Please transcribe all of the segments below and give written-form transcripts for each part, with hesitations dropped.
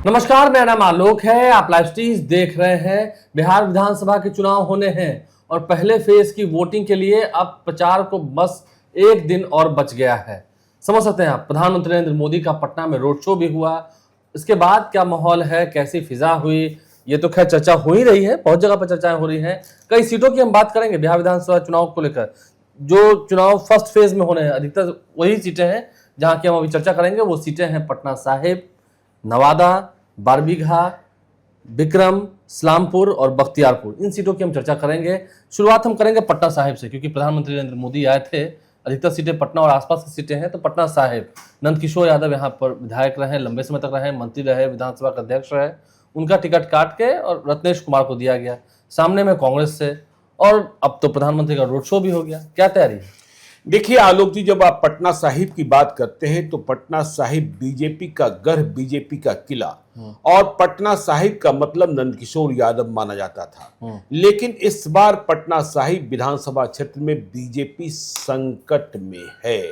नमस्कार, मेरा नाम आलोक है। आप लाइव स्ट्रीम देख रहे हैं। बिहार विधानसभा के चुनाव होने हैं और पहले फेज की वोटिंग के लिए अब प्रचार को बस एक दिन और बच गया है। समझ सकते हैं आप, प्रधानमंत्री नरेंद्र मोदी का पटना में रोड शो भी हुआ। इसके बाद क्या माहौल है, कैसी फिजा हुई, ये तो खैर चर्चा हो ही रही है, बहुत जगह पर चर्चाएं हो रही हैं। कई सीटों की हम बात करेंगे बिहार विधानसभा चुनाव को लेकर। जो चुनाव फर्स्ट फेज में होने हैं, अधिकतर वही सीटें हैं जहां की हम अभी चर्चा करेंगे। वो सीटें हैं पटना साहिब, नवादा, बारबीघा, विक्रम, इस्लामपुर और बख्तियारपुर। इन सीटों की हम चर्चा करेंगे। शुरुआत हम करेंगे पटना साहिब से, क्योंकि प्रधानमंत्री नरेंद्र मोदी आए थे। अधिकतर सीटें पटना और आसपास की सीटें हैं। तो पटना साहिब, नंदकिशोर यादव यहाँ पर विधायक रहे, लंबे समय तक रहे, मंत्री रहे, विधानसभा के अध्यक्ष रहे। उनका टिकट काट के और रत्नेश कुमार को दिया गया। सामने में कांग्रेस से, और अब तो प्रधानमंत्री का रोड शो भी हो गया। क्या तैयारी है? देखिए आलोक जी, जब आप पटना साहिब की बात करते हैं तो पटना साहिब बीजेपी का गढ़, बीजेपी का किला, और पटना साहिब का मतलब नंदकिशोर यादव माना जाता था। लेकिन इस बार पटना साहिब विधानसभा क्षेत्र में बीजेपी संकट में है।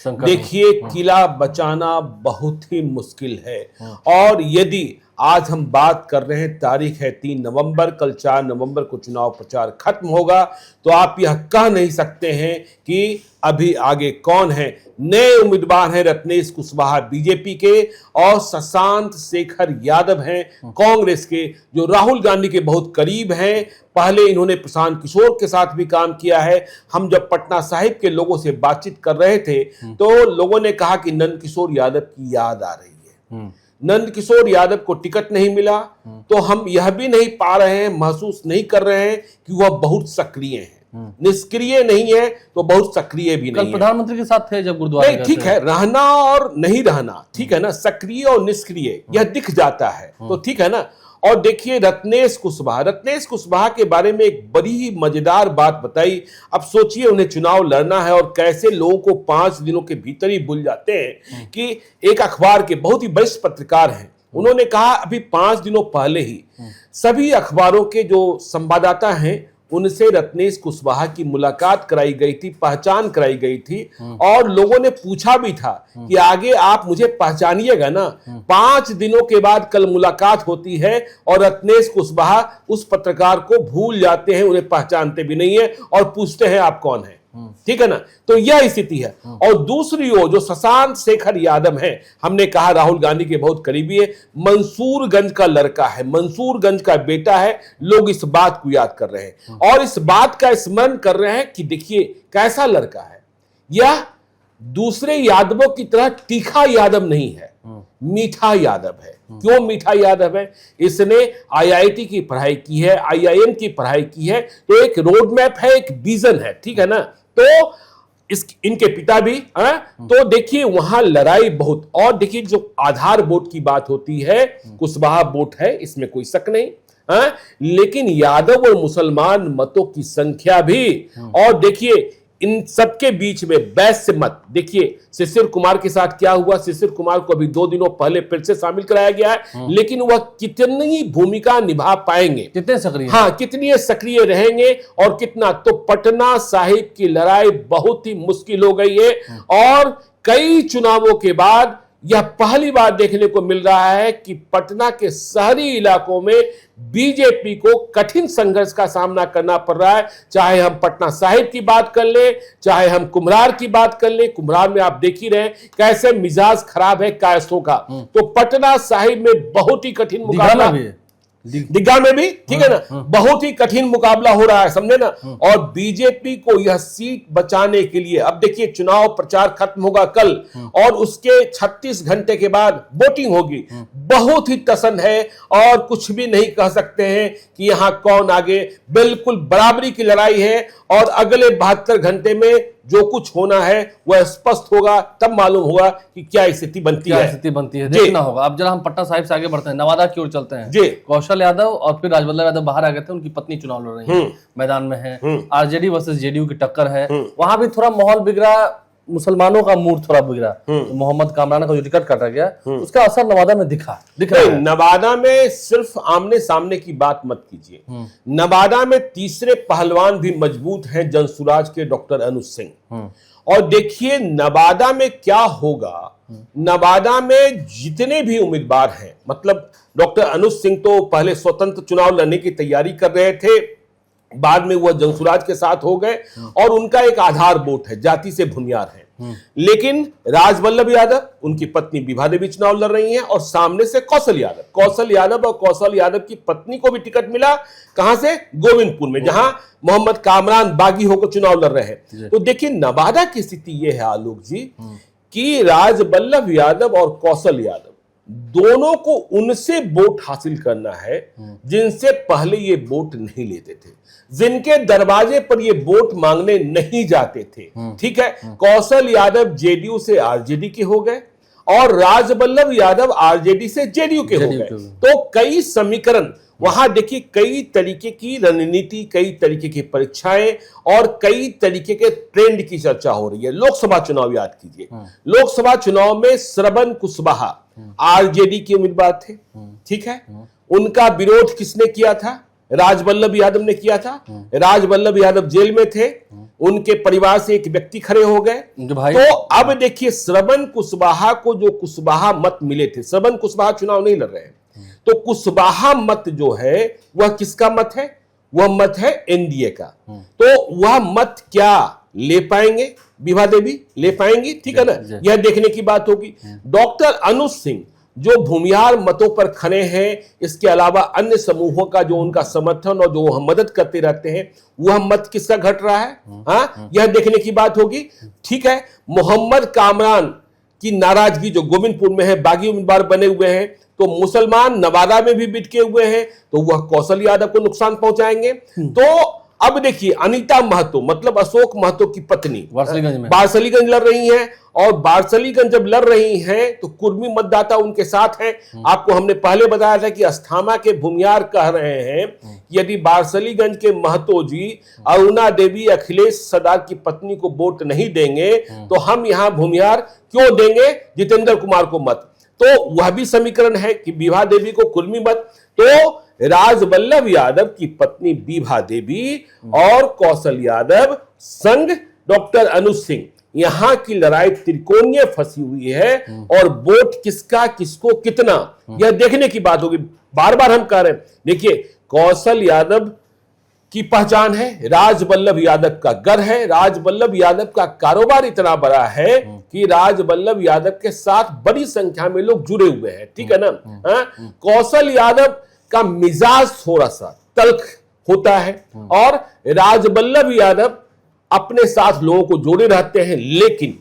देखिए, किला बचाना बहुत ही मुश्किल है। और यदि आज हम बात कर रहे हैं, तारीख है 3 नवंबर, कल 4 नवंबर को चुनाव प्रचार खत्म होगा, तो आप यह कह नहीं सकते हैं कि अभी आगे कौन है। नए उम्मीदवार हैं रत्नेश कुशवाहा बीजेपी के, और शशांक शेखर यादव हैं कांग्रेस के, जो राहुल गांधी के बहुत करीब हैं। पहले इन्होंने प्रशांत किशोर के साथ भी काम किया है। हम जब पटना साहिब के लोगों से बातचीत कर रहे थे तो लोगों ने कहा कि नंदकिशोर यादव की याद आ रही है। नंदकिशोर यादव को टिकट नहीं मिला, तो हम यह भी नहीं पा रहे हैं, महसूस नहीं कर रहे हैं कि वह बहुत सक्रिय हैं। निष्क्रिय नहीं है तो बहुत सक्रिय भी नहीं है। प्रधानमंत्री के साथ थे जब गुरुद्वारे नहीं, ठीक है, रहना और नहीं रहना, ठीक है ना, सक्रिय और निष्क्रिय यह दिख जाता है, तो ठीक है ना। और देखिए रत्नेश कुशवाहा के बारे में एक बड़ी ही मजेदार बात बताई। अब सोचिए, उन्हें चुनाव लड़ना है और कैसे लोगों को 5 दिनों के भीतर ही भूल जाते हैं कि एक अखबार के बहुत ही वरिष्ठ पत्रकार हैं, उन्होंने कहा अभी 5 दिनों पहले ही सभी अखबारों के जो संवाददाता हैं उनसे रत्नेश कुशवाहा की मुलाकात कराई गई थी, पहचान कराई गई थी, और लोगों ने पूछा भी था कि आगे आप मुझे पहचानिएगा ना। 5 दिनों के बाद कल मुलाकात होती है और रत्नेश कुशवाहा उस पत्रकार को भूल जाते हैं, उन्हें पहचानते भी नहीं है और पूछते हैं आप कौन हैं। ठीक है ना, तो यह स्थिति है। और दूसरी ओर जो शशांक शेखर यादव है, हमने कहा राहुल गांधी के बहुत करीबी है, मंसूरगंज का लड़का है, मंसूरगंज का बेटा है। लोग इस बात को याद कर रहे हैं और इस बात का स्मरण कर रहे हैं कि देखिए कैसा लड़का है। यह दूसरे यादवों की तरह तीखा यादव नहीं है, मीठा यादव है। क्यों मीठा यादव है? इसने आईआईटी की पढ़ाई की है, आईआईएम की पढ़ाई की है, तो एक रोड मैप है, एक विजन है, ठीक है ना। तो इनके पिता भी, तो देखिए वहां लड़ाई बहुत। और देखिए जो आधार वोट की बात होती है, कुशवाहा वोट है, इसमें कोई शक नहीं, लेकिन यादव और मुसलमान मतों की संख्या भी। और देखिए इन सबके बीच में वैश्य मत, देखिए शिशिर कुमार के साथ क्या हुआ। शिशिर कुमार को अभी 2 दिनों पहले फिर से शामिल कराया गया है, लेकिन वह कितनी भूमिका निभा पाएंगे, कितने सक्रिय, कितनी सक्रिय रहेंगे और कितना। तो पटना साहिब की लड़ाई बहुत ही मुश्किल हो गई है। और कई चुनावों के बाद यह पहली बार देखने को मिल रहा है कि पटना के शहरी इलाकों में बीजेपी को कठिन संघर्ष का सामना करना पड़ रहा है। चाहे हम पटना साहिब की बात कर ले, चाहे हम कुम्हरार की बात कर ले। कुम्हरार में आप देख ही रहे कैसे मिजाज खराब है कायस्थों का। तो पटना साहिब में बहुत ही कठिन मुकाबला, दिग्गा में भी, ठीक है ना, बहुत ही कठिन मुकाबला हो रहा है, समझे ना। और बीजेपी को यह सीट बचाने के लिए अब देखिए चुनाव प्रचार खत्म होगा कल और उसके 36 घंटे के बाद वोटिंग होगी। बहुत ही टसन है और कुछ भी नहीं कह सकते हैं कि यहां कौन आगे। बिल्कुल बराबरी की लड़ाई है और अगले 72 घंटे में जो कुछ होना है वह स्पष्ट होगा, तब मालूम होगा कि क्या स्थिति बनती है, देखना होगा। अब जरा हम पटना साहिब से आगे बढ़ते हैं, नवादा की ओर चलते हैं जी। कौशल यादव और फिर राजवल्लभ यादव बाहर आ गए थे, उनकी पत्नी चुनाव लड़ रही है, मैदान में है। आरजेडी वर्सेस जेडीयू की टक्कर है। वहां भी थोड़ा माहौल बिगड़ा, मुसलमानों का मूड थोड़ा बिगड़ा। तो मोहम्मद कामरान का जो टिकट काटा गया उसका असर नवादा में दिख रहा है। नवादा में सिर्फ आमने सामने की बात मत कीजिए, नवादा में तीसरे पहलवान भी मजबूत हैं, जनसुराज के डॉक्टर अनुज सिंह। और देखिए नवादा में क्या होगा। नवादा में जितने भी उम्मीदवार हैं, मतलब डॉक्टर अनुज सिंह तो पहले स्वतंत्र चुनाव लड़ने की तैयारी कर रहे थे, बाद में वह जंसुराज के साथ हो गए और उनका एक आधार वोट है, जाति से भूमियार है। लेकिन राजवल्लभ यादव, उनकी पत्नी विभा देवी चुनाव लड़ रही हैं और सामने से कौशल यादव और कौशल यादव की पत्नी को भी टिकट मिला। कहां से? गोविंदपुर में, जहां मोहम्मद कामरान बागी होकर चुनाव लड़ रहे हैं। तो देखिए नवादा की स्थिति यह है आलोक जी कि राजवल्लभ यादव और कौशल यादव दोनों को उनसे वोट हासिल करना है जिनसे पहले ये वोट नहीं लेते थे, जिनके दरवाजे पर ये वोट मांगने नहीं जाते थे। ठीक है, कौशल यादव जेडीयू से आरजेडी के हो गए और राजवल्लभ यादव आरजेडी से जेडीयू के हो गए। तो कई समीकरण वहां देखिए, कई तरीके की रणनीति, कई तरीके की परीक्षाएं और कई तरीके के ट्रेंड की चर्चा हो रही है। लोकसभा चुनाव याद कीजिए, लोकसभा चुनाव में श्रवण कुशवाहा आरजेडी के उम्मीदवार थे। ठीक है, उनका विरोध किसने किया था? राजवल्लभ यादव ने किया था। राजवल्लभ यादव जेल में थे, उनके परिवार से एक व्यक्ति खड़े हो गए। तो अब देखिए श्रवण कुशवाहा को जो कुशवाहा मत मिले थे, श्रवण कुशवाहा चुनाव नहीं लड़ रहे हैं, तो कुशवाहा मत जो है वह किसका मत है? वह मत है एनडीए का। तो वह मत क्या ले पाएंगे? विभा देवी ले पाएंगी? ठीक है ना, यह देखने की बात होगी। डॉक्टर अनुज सिंह जो भूमिहार मतों पर खड़े हैं, इसके अलावा अन्य समूहों का जो उनका समर्थन और जो मदद करते रहते हैं, वह मत किसका घट रहा है? हाँ, यह देखने की बात होगी। ठीक है, मोहम्मद कामरान की नाराजगी जो गोविंदपुर में है, बागी उम्मीदवार बने हुए हैं, तो मुसलमान नवादा में भी बिटके हुए हैं, तो वह कौशल यादव को नुकसान पहुंचाएंगे। तो अब देखिए अनीता महतो, मतलब अशोक महतो की पत्नी, बारसलीगंज लड़ रही हैं और बारसलीगंज जब लड़ रही हैं तो कुर्मी मतदाता उनके साथ हैं। आपको हमने पहले बताया था कि अस्थामा के भूमियार कह रहे हैं कि यदि बारसलीगंज के महतो जी अरुणा देवी अखिलेश सरदार की पत्नी को वोट नहीं देंगे तो हम यहां भूमियार क्यों देंगे जितेंद्र कुमार को मत। तो वह भी समीकरण है कि विभा देवी को कुर्मी मत। तो राजवल्लभ यादव की पत्नी विभा देवी और कौशल यादव संग डॉक्टर अनुज सिंह, यहां की लड़ाई त्रिकोणीय फंसी हुई है और वोट किसका किसको कितना यह देखने की बात होगी। बार बार हम कह रहे हैं, देखिए कौशल यादव की पहचान है, राजवल्लभ यादव का घर है, राजवल्लभ यादव का कारोबार इतना बड़ा है कि राजवल्लभ यादव के साथ बड़ी संख्या में लोग जुड़े हुए हैं। ठीक है ना। कौशल यादव का मिजाज थोड़ा सा तल्ख होता है और राजवल्लभ यादव अपने साथ लोगों को जोड़े रहते हैं, लेकिन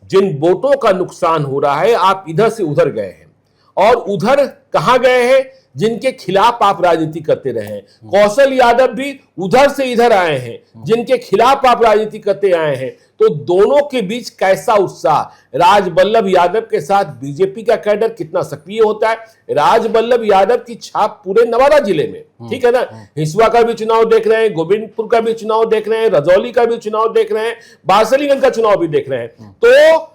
जिन वोटों का नुकसान हो रहा है, आप इधर से उधर गए हैं और उधर कहां गए हैं जिनके खिलाफ आप राजनीति करते रहे हैं। कौशल यादव भी उधर से इधर आए हैं जिनके खिलाफ आप राजनीति करते आए हैं। तो दोनों के बीच कैसा उत्साह, राजवल्लभ यादव के साथ बीजेपी का कैडर कितना सक्रिय होता है। राजवल्लभ यादव की छाप पूरे नवादा जिले में, ठीक है ना, हिसुआ का भी चुनाव देख रहे हैं, गोविंदपुर का भी चुनाव देख रहे हैं, रजौली का भी चुनाव देख रहे हैं, बारसलीगंज का चुनाव भी देख रहे हैं। तो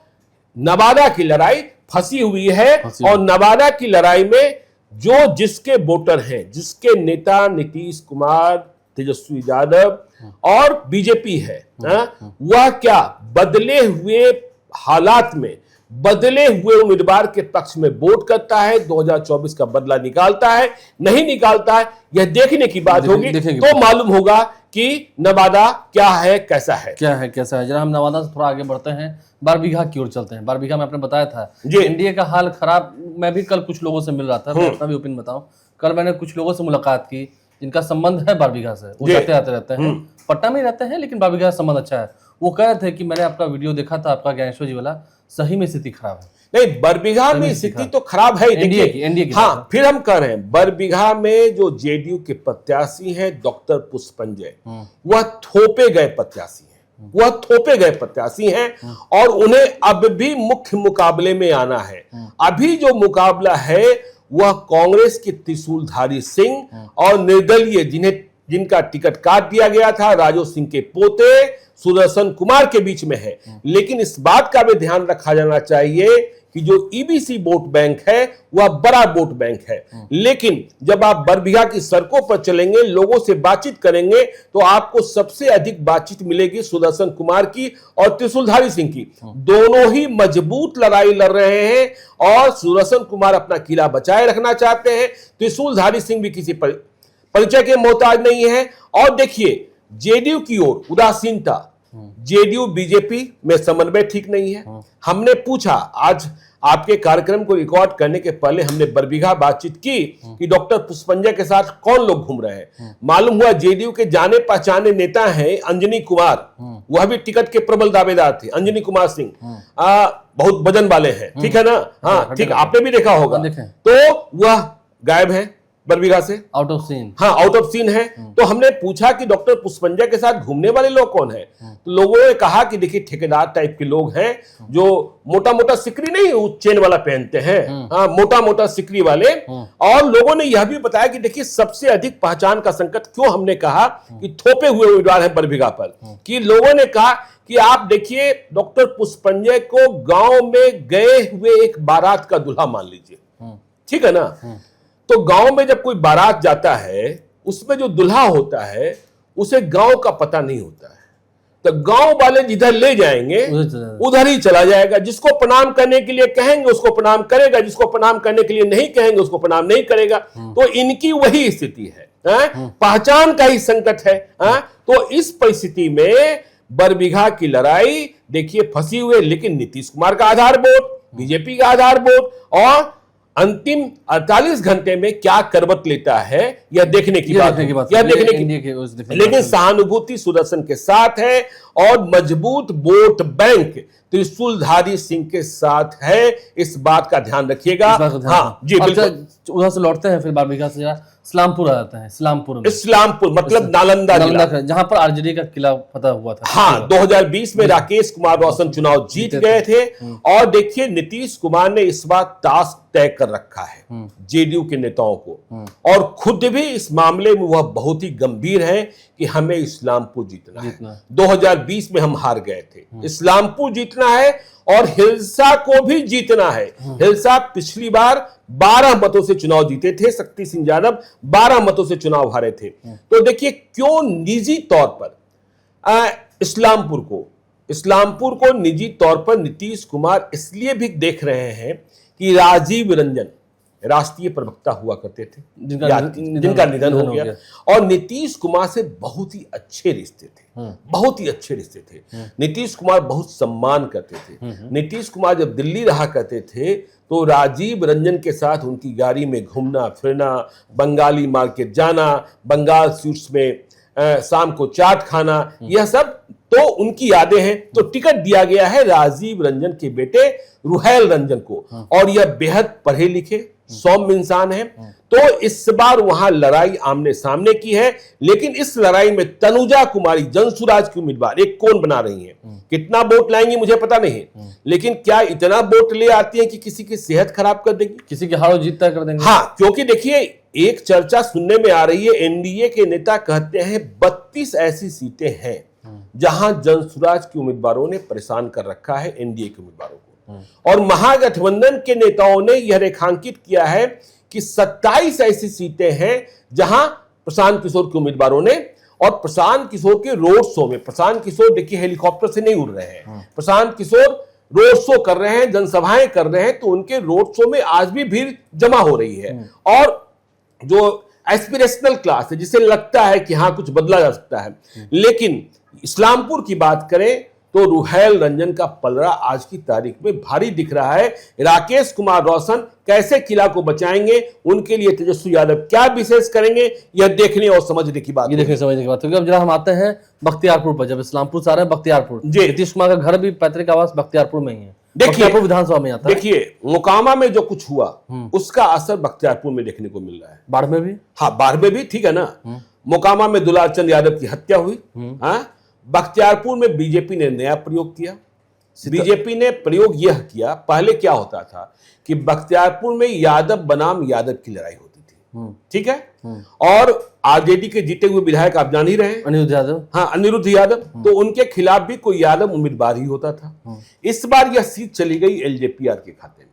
नवादा की लड़ाई फंसी हुई है और नवादा की लड़ाई में जो जिसके वोटर हैं, जिसके नेता नीतीश कुमार, तेजस्वी यादव और बीजेपी है, वह क्या बदले हुए हालात में बदले हुए उम्मीदवार के पक्ष में वोट करता है, 2024 का बदला निकालता है, नहीं निकालता है, यह देखने की बात होगी। तो मालूम होगा कि नवादा क्या है, कैसा है, कैसा है। जरा हम नवादा से थोड़ा आगे बढ़ते हैं, बारबीघा की ओर चलते हैं। बारबीघा में आपने बताया था एनडीए का हाल खराब। मैं भी कल कुछ लोगों से मिल रहा था, मैं अपना भी ओपिनियन बताऊं। कल मैंने कुछ लोगों से मुलाकात की जिनका संबंध है बारबीघा से, वो जाते आते रहते हैं, पटना में रहते हैं, लेकिन बारबीघा से संबंध अच्छा है। वो कह रहे थे कि मैंने आपका वीडियो देखा था, आपका ज्ञानेश्वर जी वाला, सही में स्थिति खराब है। नहीं, बरबीघा में स्थिति तो खराब है, एनडीए की। हाँ, फिर हम कह रहे हैं बरबीघा में जो जेडीयू के प्रत्याशी हैं डॉक्टर पुष्पंजय, वह थोपे गए प्रत्याशी हैं, वह थोपे गए प्रत्याशी हैं और उन्हें अब भी मुख्य मुकाबले में आना है। अभी जो मुकाबला है वह कांग्रेस के त्रिशूलधारी सिंह और निर्दलीय जिनका टिकट काट दिया गया था, राजू सिंह के पोते सुदर्शन कुमार के बीच में है। लेकिन इस बात का भी ध्यान रखा जाना चाहिए कि जो ईबीसी वोट बैंक है वह बड़ा वोट बैंक है, लेकिन जब आप बरबीघा की सड़कों पर चलेंगे, लोगों से बातचीत करेंगे, तो आपको सबसे अधिक बातचीत मिलेगी सुदर्शन कुमार की और त्रिशूलधारी सिंह की। दोनों ही मजबूत लड़ाई लड़ रहे हैं और सुदर्शन कुमार अपना किला बचाए रखना चाहते हैं, त्रिशूलधारी सिंह भी किसी परिचय के मोहताज नहीं है। और देखिए जेडीयू की ओर उदासीनता, जेडीयू बीजेपी में समन्वय ठीक नहीं है। हमने पूछा, आज आपके कार्यक्रम को रिकॉर्ड करने के पहले हमने बरबीघा बातचीत की कि डॉक्टर पुष्पंजय के साथ कौन लोग घूम रहे हैं। मालूम हुआ जेडीयू के जाने पहचाने नेता हैं अंजनी कुमार, वह भी टिकट के प्रबल दावेदार थे। अंजनी कुमार सिंह बहुत वजन वाले हैं, ठीक है ना? हाँ ठीक, आपने भी देखा होगा। तो वह गायब है बरबीघा से, आउट ऑफ सीन। हाँ, आउट ऑफ सीन है। तो हमने पूछा कि डॉक्टर पुष्पंजय के साथ घूमने वाले लोग कौन हैं? तो लोगों ने कहा कि देखिए ठेकेदार टाइप के लोग हैं जो मोटा मोटा सिकरी नहीं, चेन वाला पहनते हैं, हाँ मोटा मोटा सिकरी वाले। और लोगों ने यह भी बताया कि देखिए सबसे अधिक पहचान का संकट क्यों हमने कहा कि थोपे हुए उम्मीदवार है बरबीघा पर, कि लोगों ने कहा कि आप देखिए डॉक्टर पुष्पंजय को गांव में गए हुए एक बारात का दूल्हा मान लीजिए, ठीक है ना? तो गांव में जब कोई बारात जाता है, उसमें जो दूल्हा होता है उसे गांव का पता नहीं होता है, तो गांव वाले जिधर ले जाएंगे उधर ही चला जाएगा। जिसको प्रणाम करने के लिए कहेंगे उसको प्रणाम करेगा, जिसको प्रणाम करने के लिए नहीं कहेंगे उसको प्रणाम नहीं करेगा। तो इनकी वही स्थिति है, पहचान का ही संकट है। तो इस परिस्थिति में बरबीघा की लड़ाई देखिए फंसी हुई, लेकिन नीतीश कुमार का आधार वोट, बीजेपी का आधार वोट, और अंतिम 48 घंटे में क्या करवट लेता है यह देखने की बात है, यह देखने की। लेकिन सहानुभूति सुदर्शन के साथ है और मजबूत वोट बैंक त्रिशूलधारी सिंह के साथ है, इस बात का ध्यान रखिएगा। हाँ जी बिल्कुल। उधर से लौटते हैं, फिर बरबीघा से इस्लामपुर आ जाता है। इस्लामपुर मतलब नालंदा जिला, जहां पर आरजेडी का किला फतह हुआ था। हाँ, 2020 में राकेश कुमार रोशन चुनाव जीत गए थे। और देखिए नीतीश कुमार ने इस बार टास्क तय कर रखा है जेडीयू के नेताओं को, और खुद भी इस मामले में वह बहुत ही गंभीर है कि हमें इस्लामपुर जीतना है। 2020 में हम हार गए थे, इस्लामपुर जीतना है और हिल्सा को भी जीतना है। हिल्सा पिछली बार 12 मतों से चुनाव जीते थे, शक्ति सिंह यादव 12 मतों से चुनाव हारे थे। तो देखिए क्यों निजी तौर पर इस्लामपुर को निजी तौर पर नीतीश कुमार इसलिए भी देख रहे हैं कि राजीव रंजन राष्ट्रीय प्रवक्ता हुआ करते थे, जिनका निधन हो गया, और नीतीश कुमार से बहुत ही अच्छे रिश्ते थे, बहुत ही अच्छे रिश्ते थे। नीतीश कुमार बहुत सम्मान करते थे। नीतीश कुमार जब दिल्ली रहा करते थे तो राजीव रंजन के साथ उनकी गाड़ी में घूमना फिरना, बंगाली मार्केट जाना, बंगाल स्वीट्स में शाम को चाट खाना, यह सब तो उनकी यादें हैं। तो टिकट दिया गया है राजीव रंजन के बेटे रुहैल रंजन को, और यह बेहद पढ़े लिखे सौम्य इंसान है। तो इस बार वहां लड़ाई आमने सामने की है, लेकिन इस लड़ाई में तनुजा कुमारी जनसुराज की उम्मीदवार एक कौन बना रही हैं। कितना वोट लाएंगी मुझे पता नहीं, लेकिन क्या इतना वोट ले आती है कि किसी की सेहत खराब कर देंगी, किसी की हार जीत तय कर देंगे। हाँ, क्योंकि देखिए एक चर्चा सुनने में आ रही है, एनडीए के नेता कहते हैं 32 ऐसी सीटें हैं जहां जनसुराज की उम्मीदवारों ने परेशान कर रखा है एनडीए के उम्मीदवारों को, और महागठबंधन के नेताओं ने यह रेखांकित किया है कि 27 ऐसी सीटें हैं जहां प्रशांत किशोर के उम्मीदवारों ने, और प्रशांत किशोर के रोड शो में, प्रशांत किशोर देखिए हेलीकॉप्टर से नहीं उड़ रहे हैं, प्रशांत किशोर रोड शो कर रहे हैं, जनसभाएं कर रहे हैं, तो उनके रोड शो में आज भी भीड़ जमा हो रही है। और जो एस्पिरेशनल क्लास है, जिसे लगता है कि हाँ कुछ बदला जा सकता है, लेकिन इस्लामपुर की बात करें तो रुहैल रंजन का पलड़ा आज की तारीख में भारी दिख रहा है। राकेश कुमार रोशन कैसे किला को बचाएंगे, उनके लिए तेजस्वी यादव क्या विशेष करेंगे, यह देखने और समझने की बात, क्योंकि अब जरा हम आते हैं बख्तियारपुर पर। जब इस्लामपुर से आ रहे हैं बख्तियारपुर, नीतीश कुमार का घर भी पैतृक आवास बख्तियारपुर में ही है। देखिए विधानसभा में आता है। देखिए मोकामा में जो कुछ हुआ उसका असर बख्तियारपुर में देखने को मिल रहा है, बाढ़ में भी। हाँ, बाढ़ में भी, ठीक है ना। मोकामा में दुलार चंद यादव की हत्या हुई, बख्तियारपुर में बीजेपी ने नया प्रयोग किया। बीजेपी ने प्रयोग यह किया, पहले क्या होता था कि बख्तियारपुर में यादव बनाम यादव की लड़ाई होती थी, ठीक है, और आरजेडी के जीते हुए विधायक आप जान ही रहे हैं, अनिरुद्ध यादव। हाँ, अनिरुद्ध यादव। तो उनके खिलाफ भी कोई यादव उम्मीदवार ही होता था। इस बार यह सीट चली गई एलजेपीआर के खाते में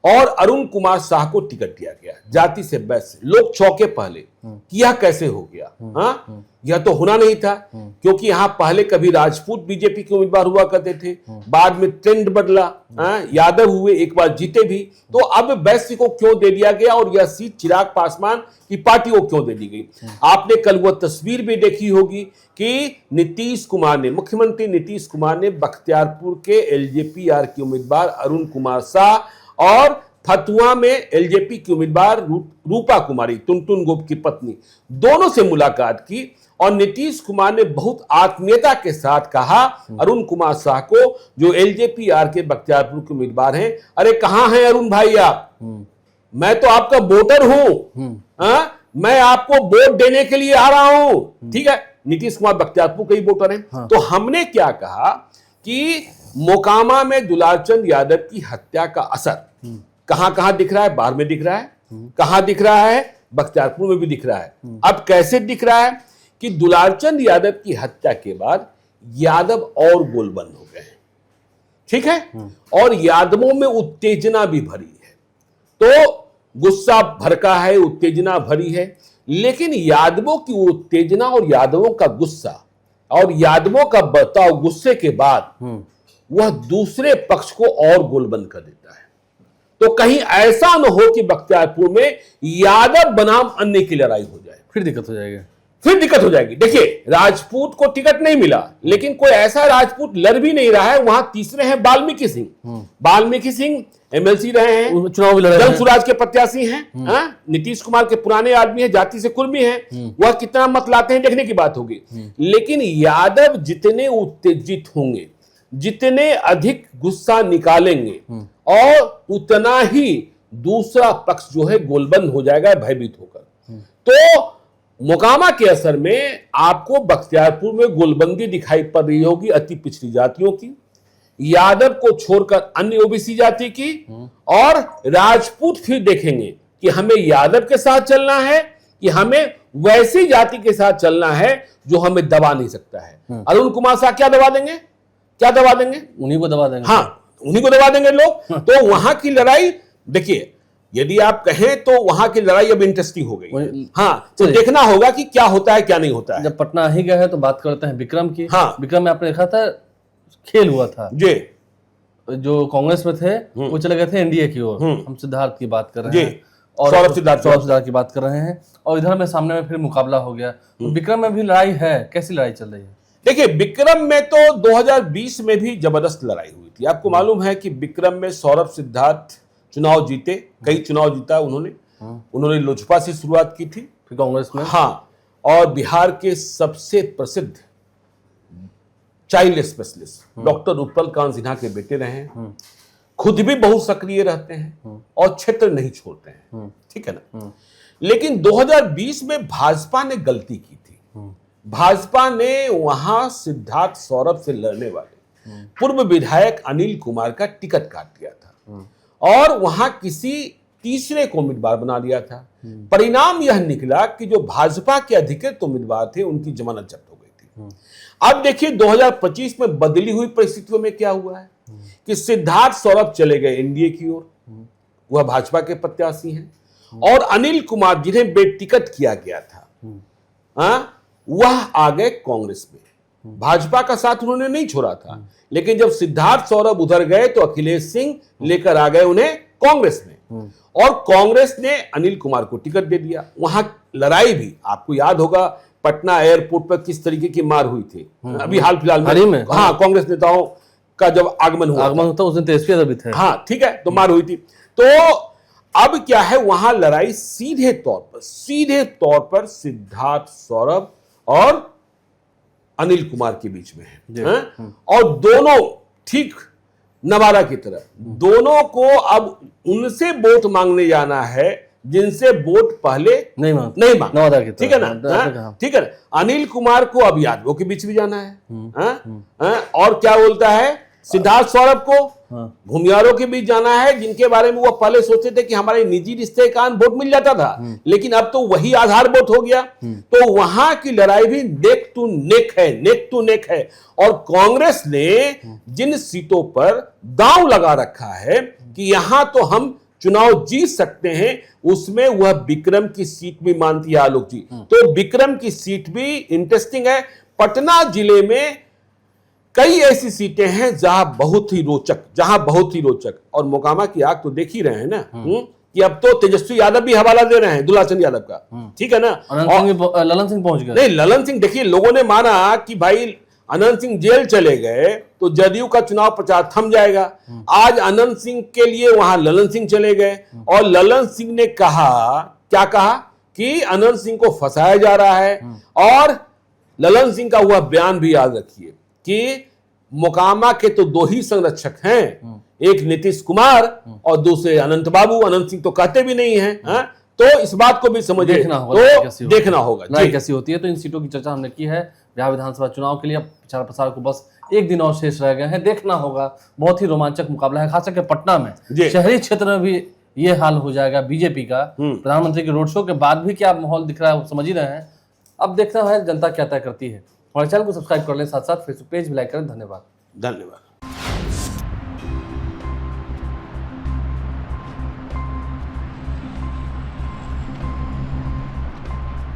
और अरुण कुमार शाह को टिकट दिया गया जाति से वैश्य। लोग चौंके पहले कि यह कैसे हो गया। हाँ, यह तो होना नहीं था, क्योंकि यहाँ पहले कभी राजपूत बीजेपी के उम्मीदवार हुआ करते थे, बाद में ट्रेंड बदला, यादव हुए, एक बार जीते भी। तो अब वैश्य को क्यों दे दिया गया और यह सीट चिराग पासवान की पार्टी को क्यों दे दी गई? आपने कल वह तस्वीर भी देखी होगी कि नीतीश कुमार ने, मुख्यमंत्री नीतीश कुमार ने बख्तियारपुर के एलजेपीआर के उम्मीदवार अरुण कुमार शाह और फतुआ में एलजेपी की उम्मीदवार रूपा कुमारी, टुनटुन गोप की पत्नी, दोनों से मुलाकात की और नीतीश कुमार ने बहुत आत्मीयता के साथ कहा अरुण कुमार शाह को, जो एलजेपीआर के बख्तियारपुर के उम्मीदवार हैं, अरे कहां हैं अरुण भाई आप? मैं तो आपका वोटर हूं, मैं आपको वोट देने के लिए आ रहा हूं। ठीक है, नीतीश कुमार बख्तियारपुर के ही वोटर हैं। हाँ। तो हमने क्या कहा कि मोकामा में दुलारचंद यादव की हत्या का असर कहां कहां दिख रहा है? बाहर में दिख रहा है, कहां दिख रहा है? बख्तियारपुर में भी दिख रहा है। अब कैसे दिख रहा है कि दुलारचंद यादव की हत्या के बाद यादव और गोलबंद हो गए हैं। ठीक है, और यादवों में उत्तेजना भी भरी है, तो गुस्सा भड़का है, उत्तेजना भरी है। लेकिन यादवों की उत्तेजना और यादवों का गुस्सा और यादवों का बर्ताव गुस्से के बाद वह दूसरे पक्ष को और गोलबंद कर देता है। तो कहीं ऐसा न हो कि बख्तियारपुर में यादव बनाम अन्य की लड़ाई हो जाए, फिर दिक्कत हो जाएगी, फिर दिक्कत हो जाएगी। देखिए, राजपूत को टिकट नहीं मिला, लेकिन कोई ऐसा राजपूत लड़ भी नहीं रहा है। वहां तीसरे हैं वाल्मीकि सिंह। वाल्मीकि सिंह एमएलसी रहे हैं, चुनाव भी लड़े हैं, जन स्वराज के प्रत्याशी हैं, नीतीश कुमार के पुराने आदमी हैं, जाति से कुर्मी हैं। वह कितना मत लाते हैं देखने की बात होगी। लेकिन यादव जितने उत्तेजित होंगे, जितने अधिक गुस्सा निकालेंगे, और उतना ही दूसरा पक्ष जो है गोलबंद हो जाएगा भयभीत होकर। तो मोकामा के असर में आपको बख्तियारपुर में गोलबंदी दिखाई पड़ रही होगी अति पिछड़ी जातियों की, यादव को छोड़कर अन्य ओबीसी जाति की, और राजपूत फिर देखेंगे कि हमें यादव के साथ चलना है कि हमें वैसी जाति के साथ चलना है जो हमें दबा नहीं सकता है। अरुण कुमार शाह क्या दबा देंगे? क्या दबा देंगे? उन्हीं को दबा देंगे। हाँ, उन्हीं को दबा देंगे लोग। तो वहां की लड़ाई देखिए, यदि आप कहें तो वहां की लड़ाई अब इंटरेस्टिंग हो गई। हाँ, तो देखना होगा कि क्या होता है क्या नहीं होता है। जब पटना ही गए हैं तो बात करते हैं विक्रम की। हाँ, विक्रम में आपने देखा था खेल हुआ था जी, जो कांग्रेस में थे वो चले गए थे एनडीए की ओर। हम सिद्धार्थ की बात कर रहे हैं और सौरभ सिद्धार्थ की बात कर रहे हैं, और इधर में सामने में फिर मुकाबला हो गया। तो विक्रम में भी लड़ाई है, कैसी लड़ाई चल रही है? देखिए, विक्रम में तो 2020 में भी जबरदस्त लड़ाई हुई थी। आपको मालूम है कि विक्रम में सौरभ सिद्धार्थ चुनाव जीते, कई चुनाव जीता उन्होंने लोजपा से शुरुआत की थी, फिर कांग्रेस में। हाँ, और बिहार के सबसे प्रसिद्ध child specialist doctor Utpal Kant Sinha के बेटे रहे हैं। खुद भी बहुत सक्रिय रहते हैं और क्षेत्र नहीं छोड़ते हैं। ठीक है ना। लेकिन 2020 में भाजपा ने गलती की थी। भाजपा ने वहां सिद्धार्थ सौरभ से लड़ने वाले पूर्व विधायक अनिल कुमार का टिकट काट दिया था और वहां किसी तीसरे को उम्मीदवार बना दिया था। परिणाम यह निकला कि जो भाजपा के अधिकृत उम्मीदवार थे उनकी जमानत जब्त हो गई थी। अब देखिए 2025 में बदली हुई परिस्थितियों में क्या हुआ है कि सिद्धार्थ सौरभ चले गए एनडीए की ओर, वह भाजपा के प्रत्याशी हैं, और अनिल कुमार जिन्हें बेटिकट किया गया था वह आ गए कांग्रेस में। भाजपा का साथ उन्होंने नहीं छोड़ा था, लेकिन जब सिद्धार्थ सौरभ उधर गए तो अखिलेश सिंह लेकर आ गए उन्हें कांग्रेस में, और कांग्रेस ने अनिल कुमार को टिकट दे दिया। वहां लड़ाई भी आपको याद होगा, पटना एयरपोर्ट पर किस तरीके की मार हुई थी अभी हाल फिलहाल में। हाँ, कांग्रेस नेताओं का जब आगमन होता उस दिन तेजस्वी भी थे। हाँ, ठीक है, तो मार हुई थी। तो अब क्या है, वहां लड़ाई सीधे तौर पर सिद्धार्थ सौरभ और अनिल कुमार के बीच में है। और दोनों ठीक नवादा की तरह, दोनों को अब उनसे वोट मांगने जाना है जिनसे वोट पहले नहीं मांग नवादा की तरह। ठीक है ना। ठीक है, अनिल कुमार को अब यादवों के बीच भी जाना है। और क्या बोलता है सिद्धार्थ सौरभ को हाँ। घुमियारों के बीच जाना है, जिनके बारे में वो पहले सोचते थे कि हमारे निजी रिश्ते के कारण वोट मिल जाता था, लेकिन अब तो वही आधार वोट हो गया। तो वहां की लड़ाई भी नेक टू नेक है। और कांग्रेस ने जिन सीटों पर दांव लगा रखा है कि यहां तो हम चुनाव जीत सकते हैं, उसमें वह विक्रम की सीट भी मानती है आलोक जी। तो विक्रम की सीट भी इंटरेस्टिंग है। पटना जिले में कई ऐसी सीटें हैं जहां बहुत ही रोचक, और मोकामा की आग तो देख ही रहे हैं ना, कि अब तो तेजस्वी यादव भी हवाला दे रहे हैं दुलाचंद यादव का, ठीक है ना। ललन सिंह पहुंच गए। नहीं, ललन सिंह, देखिए लोगों ने माना कि भाई अनंत सिंह जेल चले गए तो जदयू का चुनाव प्रचार थम जाएगा। आज अनंत सिंह के लिए वहां ललन सिंह चले गए, और ललन सिंह ने क्या कहा कि अनंत सिंह को फंसाया जा रहा है। और ललन सिंह का हुआ बयान भी याद रखिए कि मोकामा के तो दो ही संरक्षक हैं, एक नीतीश कुमार और दूसरे अनंत बाबू। अनंत सिंह तो कहते भी नहीं है। तो इस बात को भी समझिए, देखना होगा कैसी होती है। तो इन सीटों की चर्चा हमने की है बिहार विधानसभा चुनाव के लिए। अब प्रचार प्रसार को बस एक दिन और शेष रह गए हैं, देखना होगा। बहुत ही रोमांचक मुकाबला है, खासकर पटना में। शहरी क्षेत्र में भी ये हाल हो जाएगा बीजेपी का। प्रधानमंत्री के रोड शो के बाद भी क्या माहौल दिख रहा है वो समझ ही रहे हैं। अब देखना है जनता क्या तय करती है। हमारे चैनल को सब्सक्राइब कर लें, साथ साथ फेसबुक पेज भी लाइक करें। धन्यवाद।